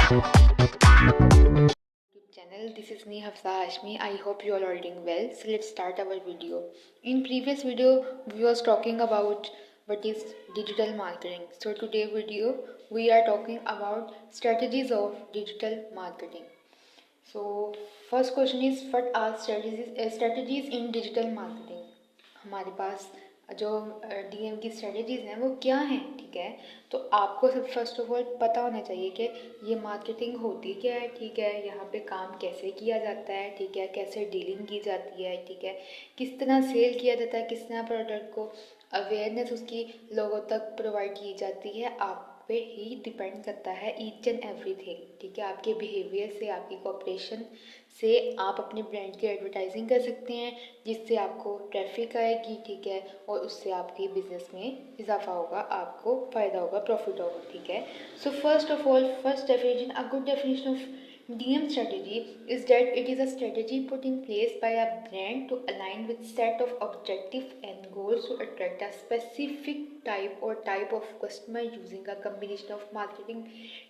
Channel. This is me Hafsa Hashmi. I hope you all are doing well. So let's start our video. In previous video we was talking about what is digital marketing. So today video we are talking about strategies of digital marketing. So first question is what are strategies in digital marketing. हमारे पास जो DM की strategies हैं वो क्या हैं, ठीक है। तो आपको सब फर्स्ट ऑफ ऑल पता होना चाहिए कि ये मार्केटिंग होती क्या है, ठीक है, यहाँ पे काम कैसे किया जाता है, ठीक है, कैसे डीलिंग की जाती है, ठीक है, किस तरह सेल किया जाता है, किस तरह प्रोडक्ट को अवेयरनेस उसकी लोगों तक प्रोवाइड की जाती है। आप पे ही डिपेंड करता है ईच एंड एवरीथिंग, ठीक है। आपके बिहेवियर से, आपकी कोऑपरेशन से आप अपने ब्रांड की एडवर्टाइजिंग कर सकते हैं, जिससे आपको ट्रैफिक आएगी, ठीक है, और उससे आपके बिजनेस में इजाफा होगा, आपको फ़ायदा होगा, प्रॉफिट होगा, ठीक है। So first of all, first definition, a good definition of DM strategy is that it is a strategy put in place by a brand to align with set of objectives and goals to attract a specific type of customer using a combination of marketing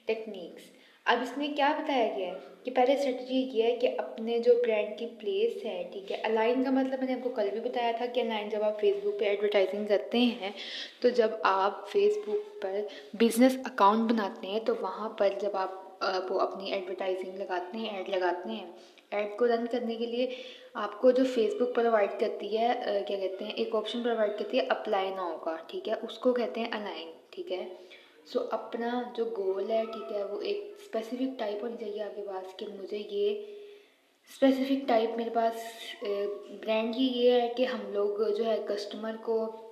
techniques. अब इसमें क्या बताया गया है कि पहले strategy ये है कि अपने जो ब्रांड की प्लेस है, ठीक है, अलाइन का मतलब मैंने आपको कल भी बताया था कि अलाइन जब आप फेसबुक पे एडवर्टाइजिंग करते हैं, तो जब आप फेसबुक पर बिजनेस अकाउंट बनाते हैं तो वहाँ पर जब आप वो अपनी एडवर्टाइजिंग लगाते हैं, ऐड लगाते हैं, ऐड को रन करने के लिए आपको जो फेसबुक प्रोवाइड करती है, क्या कहते हैं, एक ऑप्शन प्रोवाइड करती है अप्लाई नाउ का, ठीक है, उसको कहते हैं अलाइन, ठीक है। सो अपना जो गोल है, ठीक है, वो एक स्पेसिफिक टाइप होनी चाहिए आपके पास कि मुझे ये स्पेसिफिक टाइप मेरे पास ब्रांड की ये है कि हम लोग जो है कस्टमर को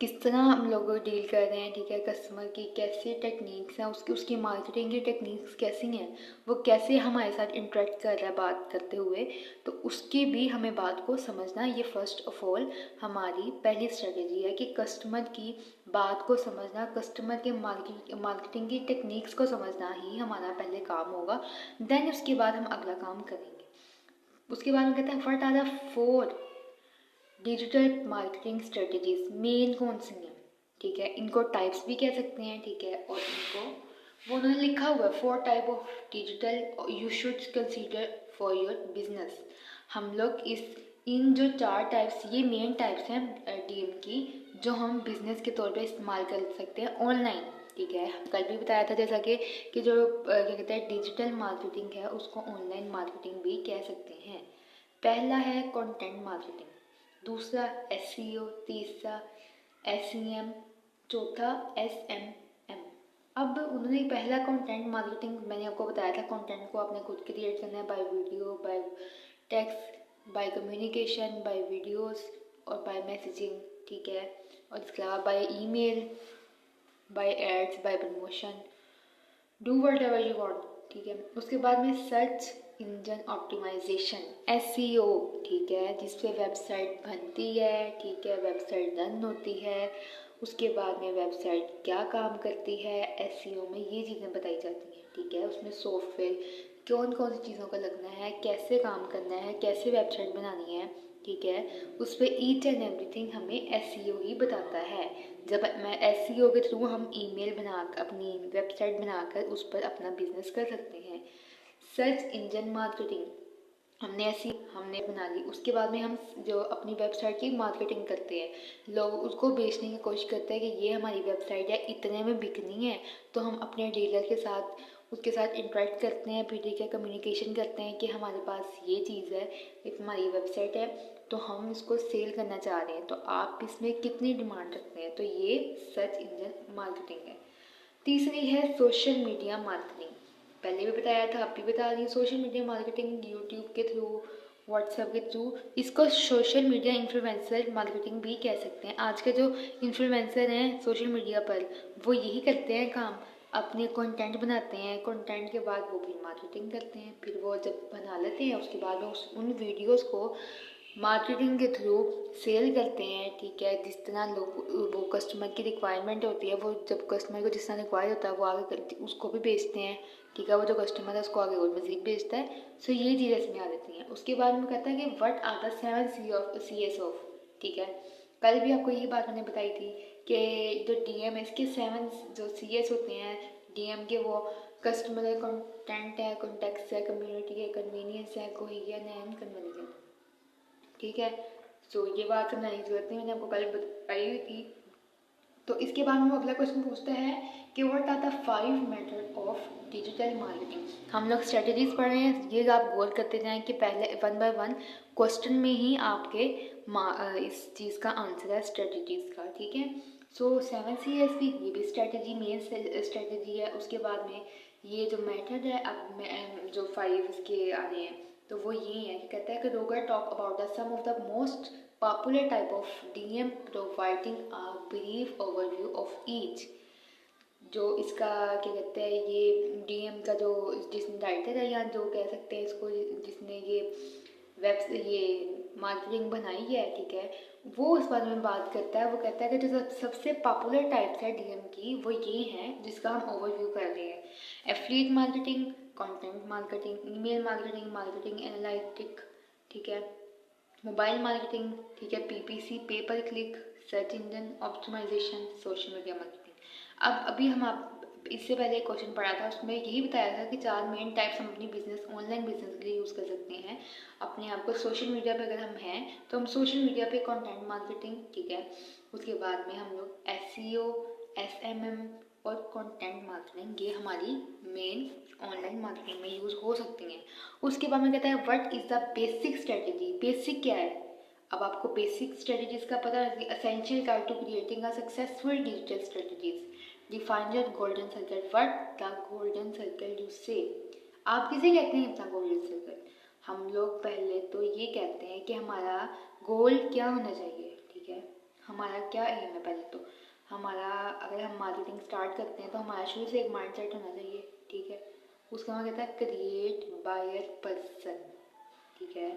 किस तरह हम लोग डील कर रहे हैं, ठीक है, कस्टमर की कैसी टेक्निक्स हैं, उसकी मार्केटिंग की टेक्निक्स कैसी हैं, वो कैसे हमारे साथ इंटरेक्ट कर रहा है बात करते हुए, तो उसकी भी हमें बात को समझना, ये फर्स्ट ऑफ ऑल हमारी पहली स्ट्रेटेजी है कि कस्टमर की बात को समझना, कस्टमर के मार्केटिंग की टेक्निक्स को समझना ही हमारा पहले काम होगा। देन उसके बाद हम अगला काम करेंगे। उसके बाद हम कहते हैं what are the 4 digital marketing strategies, main कौन सी हैं, ठीक है, इनको टाइप्स भी कह सकते हैं, ठीक है, और इनको वो उन्होंने लिखा हुआ है 4 type of digital you should consider for your business. हम लोग इन जो 4 टाइप्स, ये मेन टाइप्स हैं डीएम की, जो हम बिजनेस के तौर पे इस्तेमाल कर सकते हैं ऑनलाइन, ठीक है। कल भी बताया था जैसा कि जो क्या कहते हैं डिजिटल मार्केटिंग है उसको ऑनलाइन मार्केटिंग भी कह सकते हैं। पहला है कंटेंट मार्केटिंग, दूसरा SEO, तीसरा SEM, चौथा SMM। अब उन्होंने पहला कंटेंट मार्केटिंग मैंने आपको बताया था, कंटेंट को आपने खुद क्रिएट करना है, by video, by text, by communication, by videos और बाय मैसेजिंग, ठीक है, और इसके अलावा by email, by ads, by promotion, do whatever you want, ठीक है। उसके बाद में सर्च इंजन ऑप्टिमाइजेशन, SEO, ठीक है, जिसपे वेबसाइट बनती है, ठीक है, वेबसाइट रन होती है, उसके बाद में वेबसाइट क्या काम करती है, SEO में ये चीज़ें बताई जाती हैं, ठीक है। उसमें सॉफ्टवेयर कौन कौन सी चीज़ों का लगना है, कैसे काम करना है, कैसे वेबसाइट बनानी है, ठीक है, उस पर ईच एंड एवरीथिंग हमें SEO ही बताता है। जब मैं SEO के थ्रू हम ईमेल बनाकर अपनी वेबसाइट बनाकर उस पर अपना बिजनेस कर सकते हैं। सर्च इंजन मार्केटिंग, हमने बना ली, उसके बाद में हम जो अपनी वेबसाइट की मार्केटिंग करते हैं, लोग उसको बेचने की कोशिश करते हैं कि ये हमारी वेबसाइट है, इतने में बिकनी है, तो हम अपने डीलर के साथ उसके साथ इंटरेक्ट करते हैं, फिर ठीक है कम्युनिकेशन करते हैं कि हमारे पास ये चीज़ है, एक हमारी वेबसाइट है, तो हम इसको सेल करना चाह रहे हैं, तो आप इसमें कितनी डिमांड रखते हैं, तो ये सर्च इंजन मार्केटिंग है। तीसरी है सोशल मीडिया मार्केटिंग, पहले भी बताया था, अब भी बता रही हूँ। सोशल मीडिया मार्केटिंग यूट्यूब के थ्रू, व्हाट्सएप के थ्रू, इसको सोशल मीडिया इन्फ्लुएंसर मार्केटिंग भी कह सकते हैं। आज के जो इन्फ्लुएंसर हैं सोशल मीडिया पर, वो यही करते हैं काम, अपने कंटेंट बनाते हैं, कंटेंट के बाद वो फिर मार्केटिंग करते हैं, फिर वो जब बना लेते हैं उसके बाद वो उन वीडियोस को मार्केटिंग के थ्रू सेल करते हैं, ठीक है। जिस तरह लोग वो कस्टमर की रिक्वायरमेंट होती है, वो जब कस्टमर को जिस तरह रिक्वायर होता है वो आगे करते उसको भी बेचते हैं, ठीक है, वो जो कस्टमर है उसको आगे और मज़ीद बेचता है। सो ये चीज़ें इसमें आ जाती हैं। उसके बाद में कहता है कि what are the 7 CS of, ठीक है, कल भी आपको यही बात मैंने बताई थी कि जो DM है इसके 7 जो CS होते हैं DM के, वो कस्टमर कंटेंट है, कॉन्टेक्स्ट है, कम्युनिटी है, कन्वीनियंस है, कोहेजन है एंड कन्वर्जन। ठीक है, सो ये बात समझाने की जरूरत नहीं, मैंने आपको पहले बताई हुई थी। तो इसके बाद में वो अगला क्वेश्चन पूछता है कि what are the 5 method of digital marketing. हम लोग स्ट्रेटजीज पढ़ रहे हैं, ये आप गौर करते जाएं कि पहले 1 बाय 1 क्वेश्चन में ही आपके इस चीज़ का आंसर है स्ट्रेटजीज का। ठीक है, सो 7CSP ये भी स्ट्रेटजी, मेन स्ट्रेटजी है। उसके बाद में ये जो मेथड है, अब जो 5 इसके आ रहे हैं तो वो ये है कि कहता है कि Roger talk about the some of the most popular type of DM providing a brief overview of each। जो इसका क्या कहते हैं, ये DM का जो जिसने राइटर है या जो कह सकते हैं इसको, जिसने ये ये मार्केटिंग बनाई है, ठीक है, वो उस बारे में बात करता है। वो कहता है कि जो सबसे पॉपुलर टाइप्स है DM की वो ये हैं जिसका हम ओवरव्यू कर रहे हैं। Affiliate marketing, content marketing, email marketing, marketing analytic, ठीक है, मोबाइल मार्केटिंग, ठीक है, PPC, pay per click, search engine optimisation, social media marketing. अब अभी हम आप इससे पहले एक क्वेश्चन पढ़ा था, उसमें यही बताया था कि 4 मेन टाइप्स हम अपनी बिजनेस, ऑनलाइन बिजनेस के लिए यूज़ कर सकते हैं अपने आप को। सोशल मीडिया पे अगर हम हैं तो हम सोशल मीडिया पे कंटेंट मार्केटिंग, ठीक है, उसके बाद में हम लोग SEO, SMM और कंटेंट मार्केटिंग, ये हमारी मेन ऑनलाइन मार्केटिंग में यूज़ हो सकती हैं। उसके बाद में कहता है what is the basic strategy. Basic क्या है, अब आपको बेसिक स्ट्रेटेजीज का पता है। Essential guide to creating a successful digital strategies, define your golden circle. What the golden circle you say, आप किसे कहते हैं अपना गोल्डन सर्कल? हम लोग पहले तो ये कहते हैं कि हमारा गोल क्या होना चाहिए, ठीक है, हमारा क्या एम है। पहले तो हमारा, अगर हम मार्केटिंग स्टार्ट करते हैं तो हमारा शुरू से एक माइंडसेट होना चाहिए, ठीक है। उसका मतलब कहता है क्रिएट बायर पर्सन, ठीक है,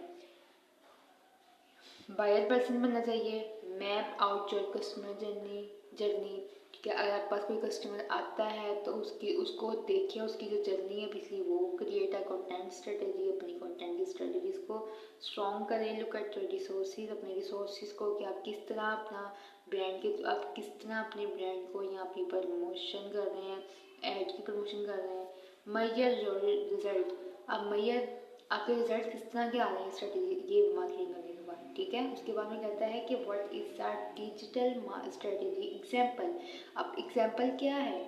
बायर पर्सन बनना चाहिए। Map out your customer journey, ठीक है, अगर आपके पास कोई कस्टमर आता है तो उसको देखिए, उसकी जो जर्नी है पिछली, वो क्रिएट अ कंटेंट स्ट्रेटेजी, अपनी कंटेंट की स्ट्रेटेजीज को स्ट्रॉन्ग करें। लुक एट योर रिसोर्सेज, अपने रिसोर्सेज को कि आप किस तरह अपना ब्रांड के, आप किस तरह अपने ब्रांड को यहाँ पे प्रमोशन कर रहे हैं, एड की प्रमोशन कर रहे हैं। मैयर योर रिजल्ट, अब मैयर आपके रिजल्ट किस तरह के आ रहे हैं स्ट्रेटेजी, ये मार्केटिंग करने के बाद, ठीक है। उसके बाद में कहता है कि what is the digital strategy example. अब एग्जाम्पल क्या है,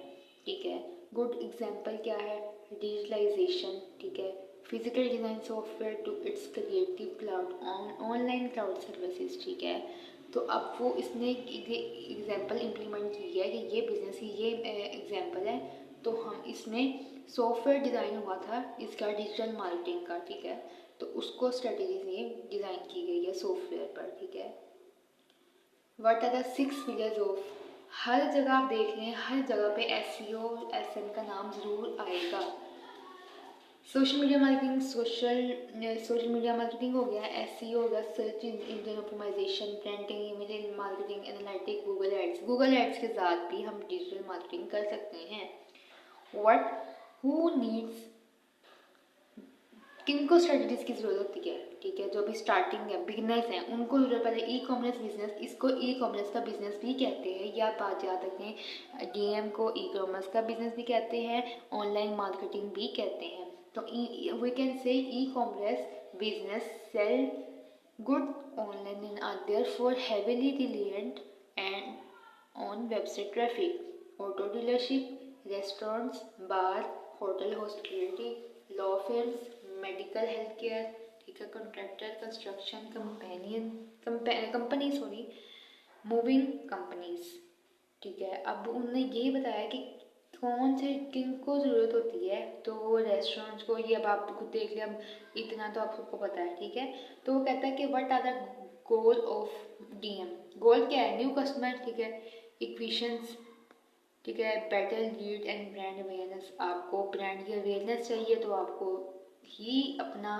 ठीक है, गुड एग्जाम्पल क्या है, डिजिटलाइजेशन, ठीक है, physical design software to its creative cloud, online cloud services, ठीक है। तो अब वो इसने एग्जाम्पल इम्प्लीमेंट की है कि ये बिजनेस की ये एग्जाम्पल है, तो हम इसमें सॉफ्टवेयर डिज़ाइन हुआ था इसका डिजिटल मार्केटिंग का, ठीक है, तो उसको स्ट्रेटेजीज में डिज़ाइन की गई है सॉफ्टवेयर पर, ठीक है। What are the 6 pillars of, हर जगह आप देख लें, हर जगह पे SEO SM का नाम ज़रूर आएगा। Social media marketing, social media marketing हो गया, SEO हो गया, search engine optimisation, branding, image marketing, analytic, Google ads के साथ भी हम डिजिटल मार्केटिंग कर सकते हैं। व्हाट हु नीड्स, किनको स्ट्रेटजीज की ज़रूरत होती है, ठीक है, जो अभी स्टार्टिंग है, बिगनर्स हैं, उनको ज़रूरत। पहले ई कॉमर्स बिजनेस, इसको ई कॉमर्स का बिजनेस भी कहते हैं, या आप बात याद रखें, DM को ई कॉमर्स का बिजनेस भी कहते हैं, ऑनलाइन मार्केटिंग भी कहते हैं। तो we can say e commerce business sell good online and are therefore heavily reliant and on website traffic, auto dealership, restaurants, bar, hotel hospitality, law firms, medical health care, ठीक है, contractor, construction, company, sorry, moving companies, ठीक है। अब उन्होंने यही बताया कि कौन से किनको ज़रूरत होती है, तो रेस्टोरेंट्स को, ये अब आप खुद देख लिया, अब इतना तो आप सबको पता है, ठीक है। तो वो कहता है कि what are the goal of DM, goal क्या है, न्यू कस्टमर, ठीक है, इक्विशंस, ठीक है, better lead and brand awareness, आपको ब्रांड की अवेयरनेस चाहिए तो आपको ही अपना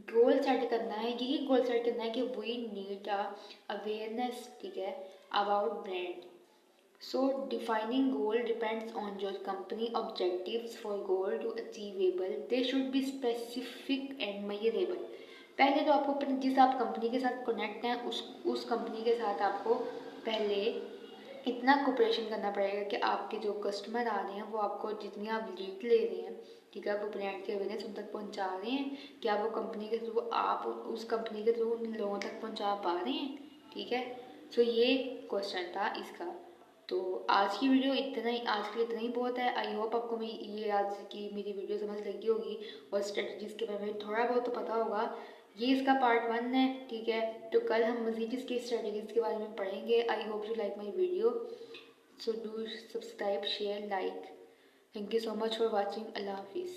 गोल सेट करना है, यही गोल सेट करना है कि वी नीड अ अवेयरनेस, ठीक है, about brand. So defining goal depends on your company objectives. For goal to achievable, they should be specific and measurable. पहले तो आपको अपने जिस आप कंपनी के साथ कनेक्ट हैं उस कंपनी के साथ आपको पहले इतना कोऑपरेशन करना पड़ेगा कि आपके जो कस्टमर आ रहे हैं वो आपको जितनी आप लीड ले रहे हैं, ठीक है, वो ब्रांड के अवेयरनेस उन तक पहुंचा रहे हैं, क्या वो कंपनी के थ्रू आप उस कंपनी के थ्रू उन लोगों तक पहुंचा पा रहे हैं, ठीक है। सो ये क्वेश्चन था इसका। तो आज की वीडियो इतना ही, आज के लिए इतना ही बहुत है। आई होप आपको ये आज की मेरी वीडियो समझ लगी होगी और स्ट्रेटजीज़ के बारे में थोड़ा बहुत तो पता होगा। ये इसका पार्ट 1 है, ठीक है। तो कल हम मज़ीद इसकी स्ट्रेटजीज़ के बारे में पढ़ेंगे। I hope you like my video, so do subscribe, share, like. Thank you so much for watching. अल्लाह हाफिज़।